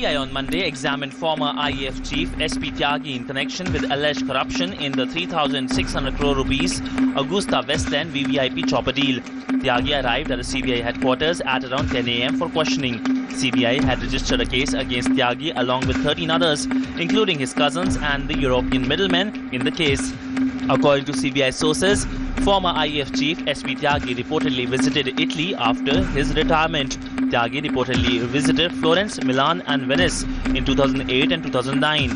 CBI on Monday examined former IAF chief SP Tyagi in connection with alleged corruption in the 3,600 crore rupees AgustaWestland VVIP chopper deal. Tyagi arrived at the CBI headquarters at around 10 a.m. for questioning. CBI had registered a case against Tyagi along with 13 others, including his cousins and the European middlemen in the case. According to CBI sources, former IAF chief SP Tyagi reportedly visited Italy after his retirement. Tyagi reportedly visited Florence, Milan and Venice in 2008 and 2009.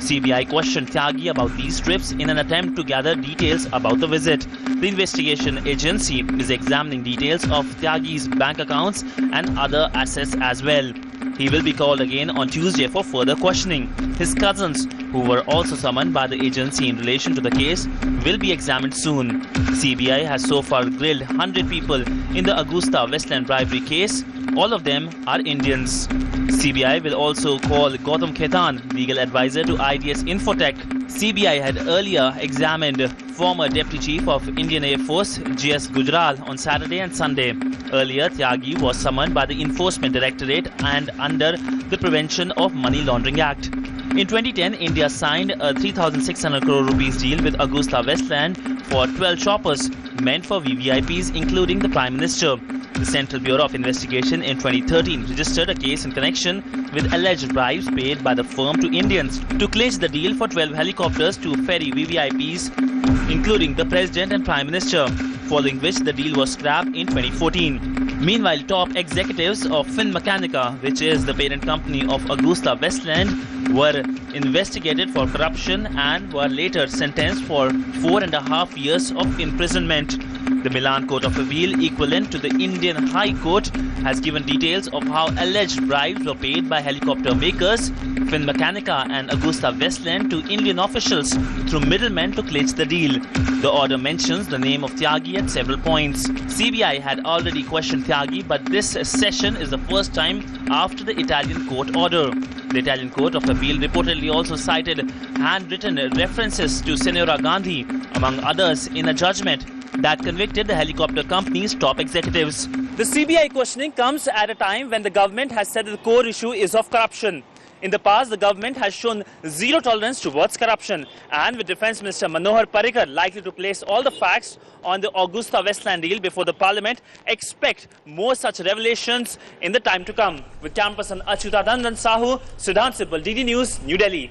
CBI questioned Tyagi about these trips in an attempt to gather details about the visit. The investigation agency is examining details of Tyagi's bank accounts and other assets as well. He will be called again on Tuesday for further questioning. His cousins, who were also summoned by the agency in relation to the case, will be examined soon. CBI has so far grilled 100 people in the AgustaWestland bribery case. All of them are Indians. CBI will also call Gautam Khaitan, legal advisor to IDS Infotech. CBI had earlier examined former Deputy Chief of Indian Air Force GS Gujral on Saturday and Sunday. Earlier, Tyagi was summoned by the Enforcement Directorate and under the Prevention of Money Laundering Act. In 2010, India signed a 3,600 crore rupees deal with AgustaWestland for 12 choppers meant for VVIPs, including the Prime Minister. The Central Bureau of Investigation in 2013 registered a case in connection with alleged bribes paid by the firm to Indians to clinch the deal for 12 helicopters to ferry VVIPs, including the President and Prime Minister, following which the deal was scrapped in 2014. Meanwhile, top executives of Finmechanica, which is the parent company of AgustaWestland, were investigated for corruption and were later sentenced for 4.5 years of imprisonment. The Milan Court of Appeal, equivalent to the Indian High Court, has given details of how alleged bribes were paid by helicopter makers, Finmechanica and AgustaWestland to Indian officials through middlemen to clinch the deal. The order mentions the name of Tyagi at several points. CBI had already questioned Tyagi, but this session is the first time after the Italian court order. The Italian Court of Appeal reportedly also cited handwritten references to Senora Gandhi, among others, in a judgment that convicted the helicopter company's top executives. The CBI questioning comes at a time when the government has said that the core issue is of corruption. In the past, the government has shown zero tolerance towards corruption, and with Defence Minister Manohar Parrikar likely to place all the facts on the AgustaWestland deal before the Parliament, expect more such revelations in the time to come. With camera person Achyuta Dandan Sahu, Siddhant Sibal, DD News, New Delhi.